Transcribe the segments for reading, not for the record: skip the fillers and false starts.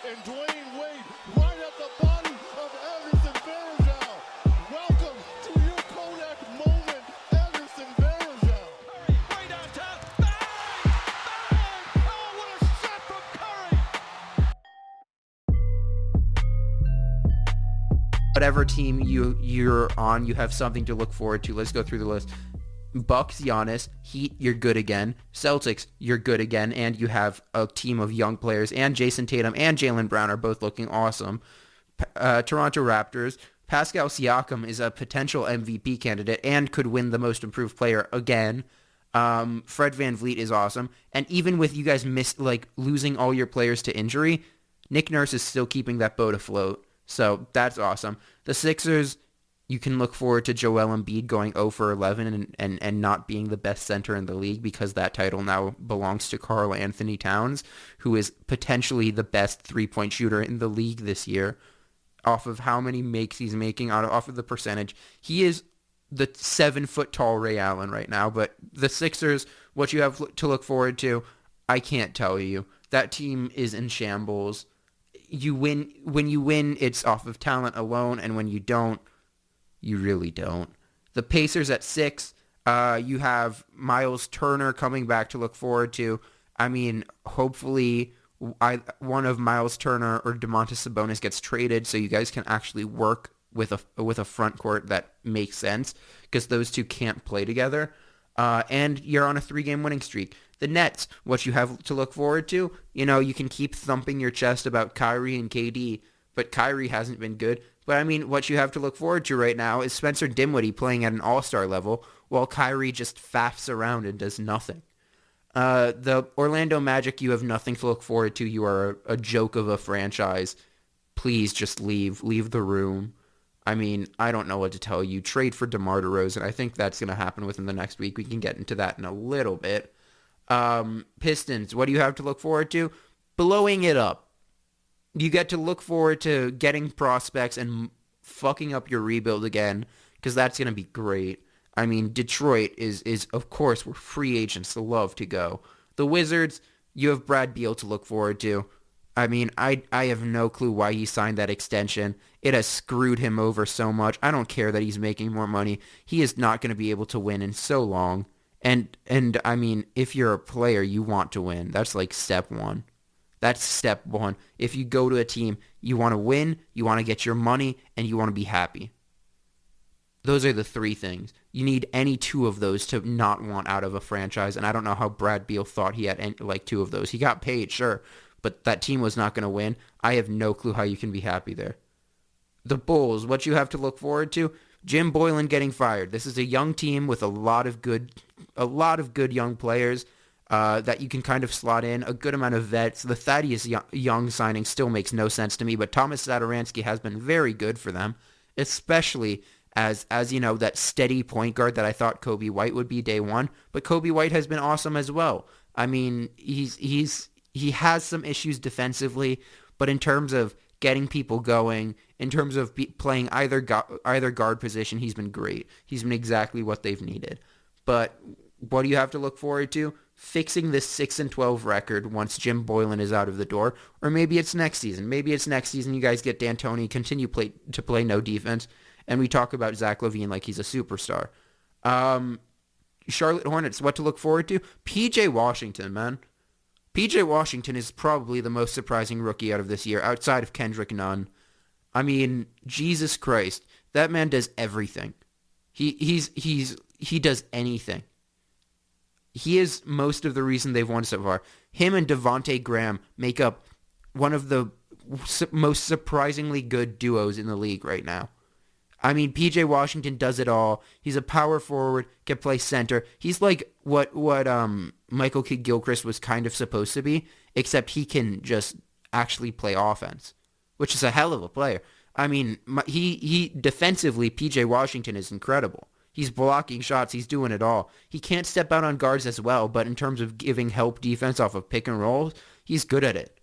and Dwayne Wade right at the body of Anderson Varejao. Welcome to your Kodak moment, Anderson Varejao. Curry way downtown. Bang! Bang! Oh, what a shot from Curry! Whatever team you're on, you have something to look forward to. Let's go through the list. Bucks, Giannis. Heat, you're good again. Celtics, you're good again. And you have a team of young players. And Jason Tatum and Jaylen Brown are both looking awesome. Toronto Raptors. Pascal Siakam is a potential MVP candidate and could win the most improved player again. Fred VanVleet is awesome. And even with you guys losing all your players to injury, Nick Nurse is still keeping that boat afloat. So that's awesome. The Sixers, you can look forward to Joel Embiid going 0 for 11 and not being the best center in the league because that title now belongs to Karl Anthony Towns, who is potentially the best three-point shooter in the league this year off of how many makes he's making, off of the percentage. He is the 7-foot-tall Ray Allen right now, but the Sixers, what you have to look forward to, I can't tell you. That team is in shambles. When you win, it's off of talent alone, and when you don't, you really don't. The Pacers at 6, you have Miles Turner coming back to look forward to. I mean, hopefully one of Miles Turner or Domantas Sabonis gets traded so you guys can actually work with a front court that makes sense because those two can't play together. And you're on a 3-game winning streak. The Nets, what you have to look forward to, you can keep thumping your chest about Kyrie and KD, but Kyrie hasn't been good. But I mean, what you have to look forward to right now is Spencer Dinwiddie playing at an all-star level while Kyrie just faffs around and does nothing. The Orlando Magic, you have nothing to look forward to. You are a joke of a franchise. Please just leave. Leave the room. I mean, I don't know what to tell you. Trade for DeMar DeRozan. I think that's going to happen within the next week. We can get into that in a little bit. Pistons, what do you have to look forward to? Blowing it up. You get to look forward to getting prospects and fucking up your rebuild again, because that's going to be great. I mean, Detroit is of course, where free agents love to go. The Wizards, you have Brad Beal to look forward to. I mean, I have no clue why he signed that extension. It has screwed him over so much. I don't care that he's making more money. He is not going to be able to win in so long. And I mean, if you're a player, you want to win. That's like step one. That's step one. If you go to a team, you want to win, you want to get your money, and you want to be happy. Those are the 3 things. You need any 2 of those to not want out of a franchise, and I don't know how Brad Beal thought he had 2 of those. He got paid, sure, but that team was not going to win. I have no clue how you can be happy there. The Bulls, what you have to look forward to, Jim Boylan getting fired. This is a young team with a lot of good young players that you can kind of slot in, a good amount of vets. The Thaddeus Young signing still makes no sense to me, but Thomas Satoransky has been very good for them, especially as that steady point guard that I thought Kobe White would be day one. But Kobe White has been awesome as well. I mean, he has some issues defensively, but in terms of getting people going, in terms of playing either guard position, he's been great. He's been exactly what they've needed. But what do you have to look forward to? Fixing this 6-12 record once Jim Boylan is out of the door, or maybe it's next season. Maybe it's next season. You guys get D'Antoni, continue to play no defense, and we talk about Zach LaVine like he's a superstar. Charlotte Hornets, what to look forward to? PJ Washington, man. PJ Washington is probably the most surprising rookie out of this year, outside of Kendrick Nunn. I mean, Jesus Christ, that man does everything. He does anything. He is most of the reason they've won so far. Him and Devontae Graham make up one of the most surprisingly good duos in the league right now. I mean, PJ Washington does it all. He's a power forward, can play center. He's like what Michael Kidd-Gilchrist was kind of supposed to be, except he can just actually play offense, which is a hell of a player. I mean, he defensively, PJ Washington is incredible. He's blocking shots. He's doing it all. He can't step out on guards as well, but in terms of giving help defense off of pick and rolls, he's good at it.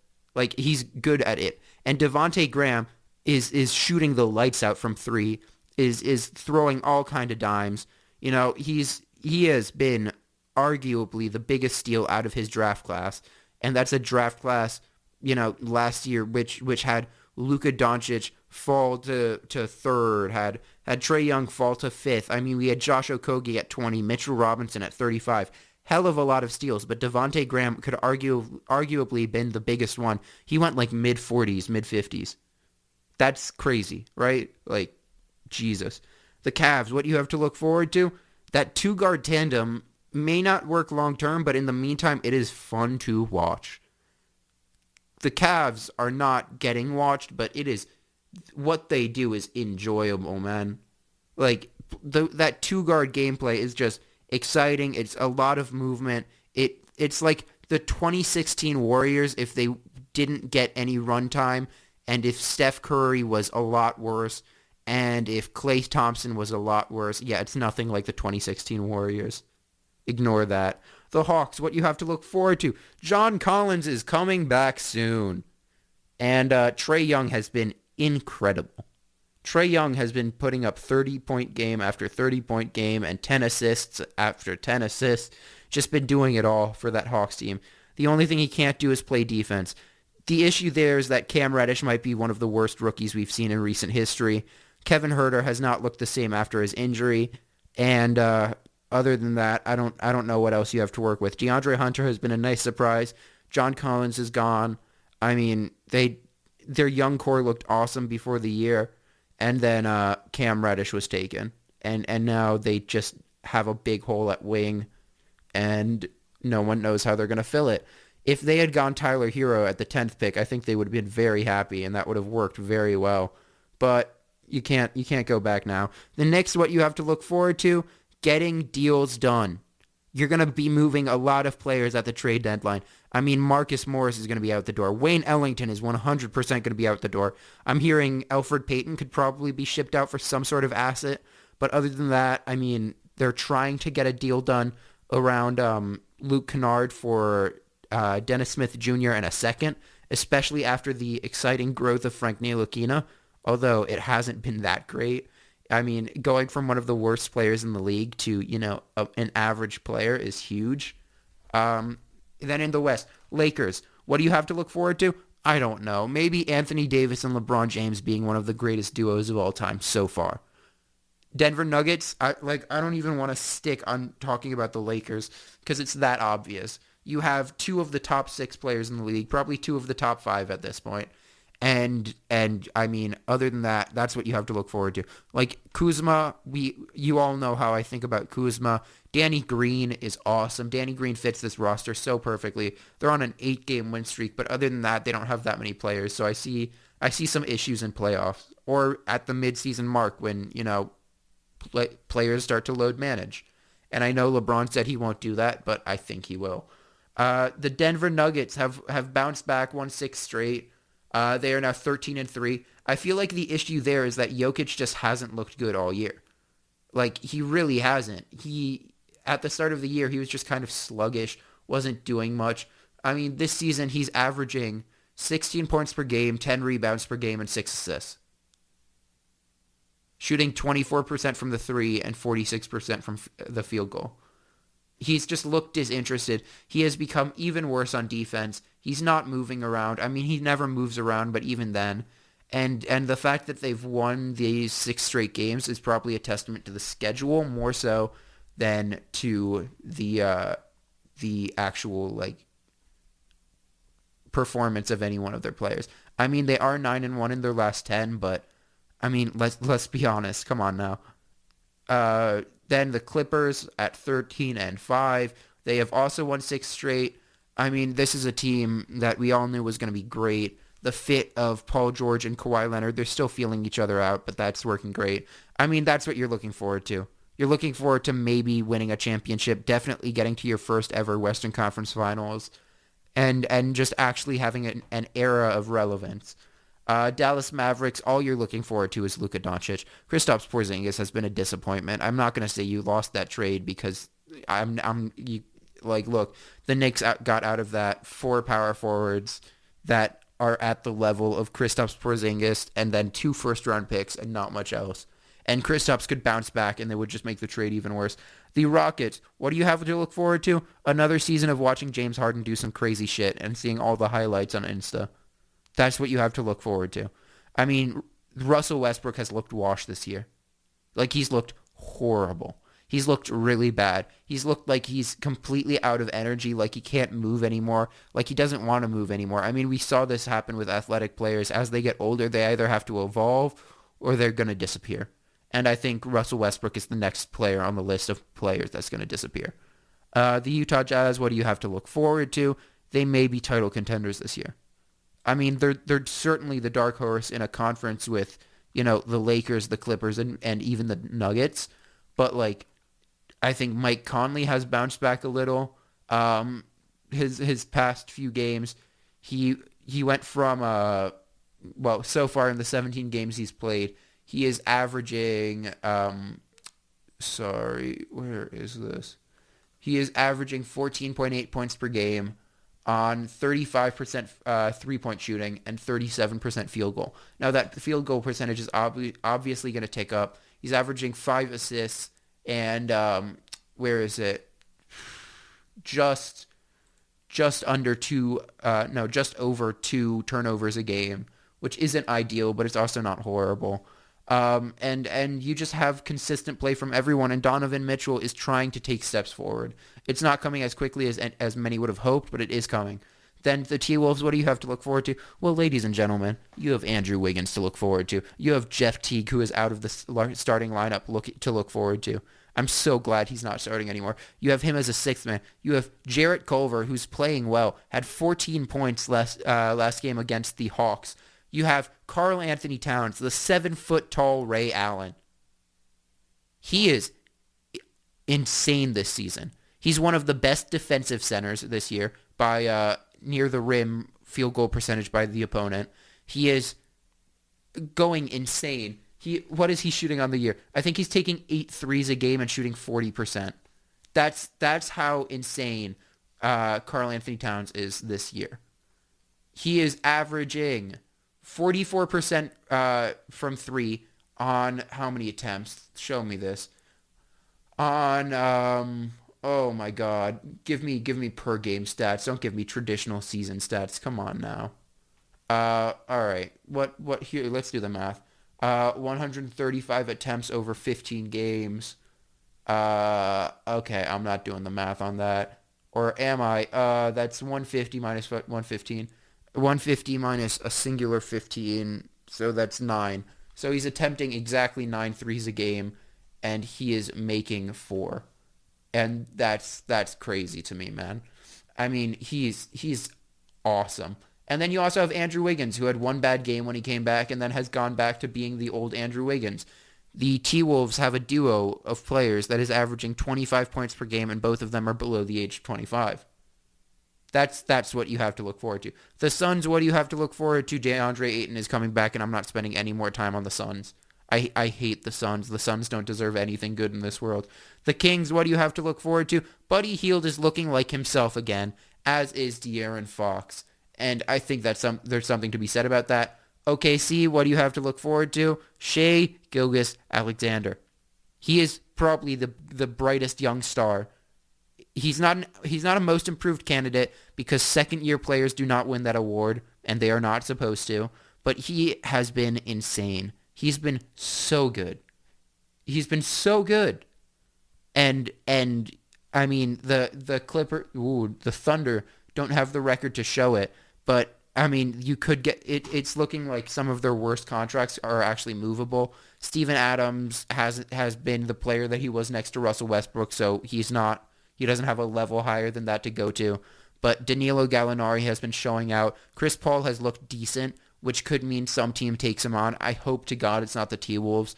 He's good at it. And Devontae Graham is shooting the lights out from 3, is throwing all kind of dimes. He has been arguably the biggest steal out of his draft class, and that's a draft class last year, which had Luka Doncic fall to third, had Trae Young fall to fifth. I mean, we had Josh Okogie at 20, Mitchell Robinson at 35. Hell of a lot of steals, but Devontae Graham could arguably been the biggest one. He went like mid-40s, mid-50s. That's crazy, right? Like, Jesus. The Cavs, what you have to look forward to? That two-guard tandem may not work long-term, but in the meantime, it is fun to watch. The Cavs are not getting watched, but it is, what they do is enjoyable, man. Like, that two-guard gameplay is just exciting. It's a lot of movement. It's like the 2016 Warriors if they didn't get any runtime, and if Steph Curry was a lot worse, and if Klay Thompson was a lot worse. Yeah, it's nothing like the 2016 Warriors. Ignore that. The Hawks, what you have to look forward to. John Collins is coming back soon. And Trae Young has been incredible. Trae Young has been putting up 30-point game after 30-point game and 10 assists after 10 assists. Just been doing it all for that Hawks team. The only thing he can't do is play defense. The issue there is that Cam Reddish might be one of the worst rookies we've seen in recent history. Kevin Huerter has not looked the same after his injury. And other than that, I don't know what else you have to work with. DeAndre Hunter has been a nice surprise. John Collins is gone. I mean, their young core looked awesome before the year. And then Cam Reddish was taken. And now they just have a big hole at wing. And no one knows how they're going to fill it. If they had gone Tyler Hero at the 10th pick, I think they would have been very happy. And that would have worked very well. But you can't go back now. The Knicks, what you have to look forward to, getting deals done. You're going to be moving a lot of players at the trade deadline. I mean, Marcus Morris is going to be out the door. Wayne Ellington is 100% going to be out the door. I'm hearing Elfrid Payton could probably be shipped out for some sort of asset. But other than that, I mean, they're trying to get a deal done around Luke Kennard for Dennis Smith Jr. and a second, especially after the exciting growth of Frank Ntilikina, although it hasn't been that great. I mean, going from one of the worst players in the league to, an average player is huge. Then in the West, Lakers, what do you have to look forward to? I don't know. Maybe Anthony Davis and LeBron James being one of the greatest duos of all time so far. Denver Nuggets, I don't even want to stick on talking about the Lakers because it's that obvious. You have two of the top 6 players in the league, probably 2 of the top 5 at this point. And I mean, other than that, that's what you have to look forward to. Like Kuzma, you all know how I think about Kuzma. Danny Green is awesome. Danny Green fits this roster so perfectly. They're on an 8-game win streak, but other than that, they don't have that many players. So I see some issues in playoffs or at the midseason mark when, players start to load manage. And I know LeBron said he won't do that, but I think he will. The Denver Nuggets have bounced back, won 6 straight. They are now 13-3. I feel like the issue there is that Jokic just hasn't looked good all year. Like, he really hasn't. At the start of the year, he was just kind of sluggish, wasn't doing much. I mean, this season, he's averaging 16 points per game, 10 rebounds per game, and 6 assists. Shooting 24% from the 3 and 46% from the field goal. He's just looked disinterested. He has become even worse on defense. He's not moving around. I mean, he never moves around, but even then. And the fact that they've won these 6 straight games is probably a testament to the schedule more so than to the actual, performance of any one of their players. I mean, they are 9-1 in their last 10, but, I mean, let's be honest. Come on now. Then the Clippers at 13-5. They have also won 6 straight. I mean, this is a team that we all knew was going to be great. The fit of Paul George and Kawhi Leonard, they're still feeling each other out, but that's working great. I mean, that's what you're looking forward to. You're looking forward to maybe winning a championship, definitely getting to your first ever Western Conference Finals, and just actually having an era of relevance. Dallas Mavericks, all you're looking forward to is Luka Doncic. Kristaps Porzingis has been a disappointment. I'm not going to say you lost that trade because look, the Knicks got out of that 4 power forwards that are at the level of Kristaps Porzingis and then 2 first-round picks and not much else. And Kristaps could bounce back, and they would just make the trade even worse. The Rockets, what do you have to look forward to? Another season of watching James Harden do some crazy shit and seeing all the highlights on Insta. That's what you have to look forward to. I mean, Russell Westbrook has looked washed this year. Like, he's looked horrible. He's looked really bad. He's looked like he's completely out of energy, like he can't move anymore, like he doesn't want to move anymore. I mean, we saw this happen with athletic players. As they get older, they either have to evolve or they're going to disappear. And I think Russell Westbrook is the next player on the list of players that's going to disappear. The Utah Jazz, what do you have to look forward to? They may be title contenders this year. I mean, they're certainly the dark horse in a conference with, the Lakers, the Clippers, and even the Nuggets. But, like, I think Mike Conley has bounced back a little. His past few games, he went from, so far in the 17 games he's played, he is averaging, where is this? He is averaging 14.8 points per game on 35% three-point shooting and 37% field goal. Now, that field goal percentage is obviously going to tick up. He's averaging 5 assists and, just over 2 turnovers a game, which isn't ideal, but it's also not horrible. And you just have consistent play from everyone, and Donovan Mitchell is trying to take steps forward. It's not coming as quickly as many would have hoped, but it is coming. Then the T-Wolves, what do you have to look forward to? Well, ladies and gentlemen, you have Andrew Wiggins to look forward to. You have Jeff Teague, who is out of the starting lineup, to look forward to. I'm so glad he's not starting anymore. You have him as a sixth man. You have Jarrett Culver, who's playing well, had 14 points last game against the Hawks. You have Karl Anthony Towns, the 7-foot-tall Ray Allen. He is insane this season. He's one of the best defensive centers this year by near the rim field goal percentage by the opponent. He is going insane. What is he shooting on the year? I think he's taking 8 threes a game and shooting 40%. That's how insane Karl Anthony Towns is this year. He is averaging 44% from 3 on how many attempts? Show me this. On oh my god, give me per game stats. Don't give me traditional season stats. Come on now. All right. What here? Let's do the math. 135 attempts over 15 games. Okay, I'm not doing the math on that. Or am I? That's 150 minus 115. 150 minus a singular 15, so that's 9. So he's attempting exactly 9 threes a game, and he is making 4. And that's crazy to me, man. I mean, he's awesome. And then you also have Andrew Wiggins, who had one bad game when he came back and then has gone back to being the old Andrew Wiggins. The T-Wolves have a duo of players that is averaging 25 points per game, and both of them are below the age of 25. That's what you have to look forward to. The Suns, what do you have to look forward to? DeAndre Ayton is coming back, and I'm not spending any more time on the Suns. I hate the Suns. The Suns don't deserve anything good in this world. The Kings, what do you have to look forward to? Buddy Hield is looking like himself again, as is De'Aaron Fox. And I think there's something to be said about that. OKC, what do you have to look forward to? Shai Gilgeous-Alexander. He is probably the brightest young star. He's not a most improved candidate because second-year players do not win that award, and they are not supposed to. But he has been insane. He's been so good. He's been so good. And I mean the the Thunder don't have the record to show it, but I mean you could get it. It's looking like some of their worst contracts are actually movable. Steven Adams has been the player that he was next to Russell Westbrook, so he doesn't have a level higher than that to go to. But Danilo Gallinari has been showing out. Chris Paul has looked decent, which could mean some team takes him on. I hope to God it's not the T-Wolves.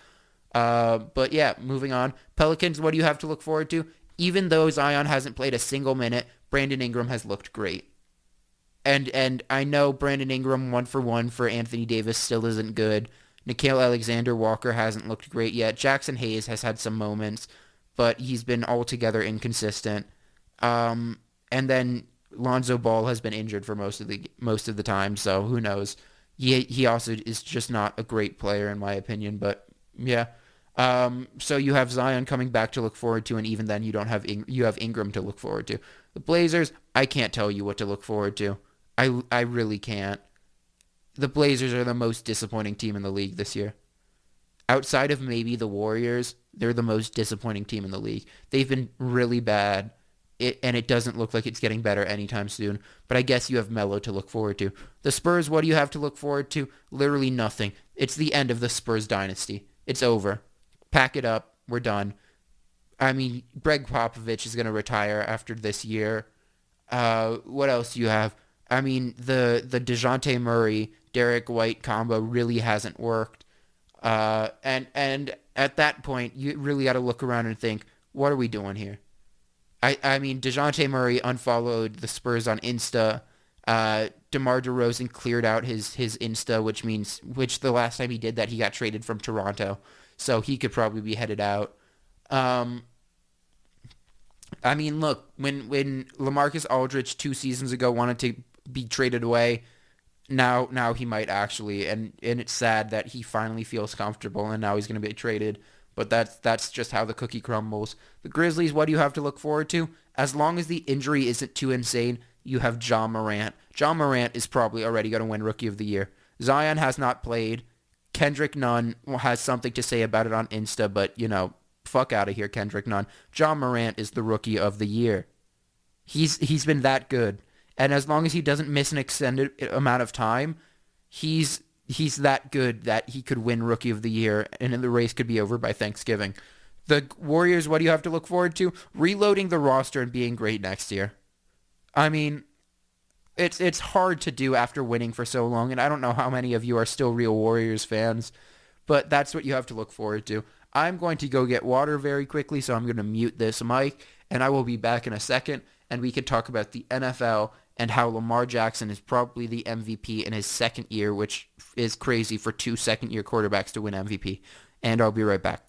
But yeah, moving on. Pelicans, what do you have to look forward to? Even though Zion hasn't played a single minute, Brandon Ingram has looked great. And I know Brandon Ingram 1-for-1 for Anthony Davis still isn't good. Nickeil Alexander-Walker hasn't looked great yet. Jackson Hayes has had some moments, but he's been altogether inconsistent. And then Lonzo Ball has been injured for most of the time, so who knows? He also is just not a great player in my opinion, but yeah. So you have Zion coming back to look forward to, and even then you don't have you have Ingram to look forward to. The Blazers, I can't tell you what to look forward to. I really can't. The Blazers are the most disappointing team in the league this year. Outside of maybe the Warriors, they're the most disappointing team in the league. They've been really bad, and it doesn't look like it's getting better anytime soon. But I guess you have Melo to look forward to. The Spurs, what do you have to look forward to? Literally nothing. It's the end of the Spurs dynasty. It's over. Pack it up. We're done. I mean, Greg Popovich is going to retire after this year. What else do you have? I mean, the DeJounte Murray, Derek White combo really hasn't worked. And at that point, you really got to look around and think, what are we doing here? I mean, DeJounte Murray unfollowed the Spurs on Insta. DeMar DeRozan cleared out his Insta, which the last time he did that, he got traded from Toronto. So he could probably be headed out. I mean, look, when LaMarcus Aldridge 2 seasons ago wanted to be traded away, now he might actually, and it's sad that he finally feels comfortable and now he's going to be traded. But that's just how the cookie crumbles. The Grizzlies, what do you have to look forward to? As long as the injury isn't too insane, you have John Morant. John Morant is probably already going to win Rookie of the Year. Zion has not played. Kendrick Nunn has something to say about it on Insta, but, fuck out of here, Kendrick Nunn. John Morant is the Rookie of the Year. He's been that good. And as long as he doesn't miss an extended amount of time, he's that good that he could win Rookie of the Year, and the race could be over by Thanksgiving. The Warriors, what do you have to look forward to? Reloading the roster and being great next year. I mean, it's hard to do after winning for so long, and I don't know how many of you are still real Warriors fans, but that's what you have to look forward to. I'm going to go get water very quickly, so I'm going to mute this mic, and I will be back in a second, and we can talk about the NFL and how Lamar Jackson is probably the MVP in his second year, which is crazy for 2 second-year quarterbacks to win MVP. And I'll be right back.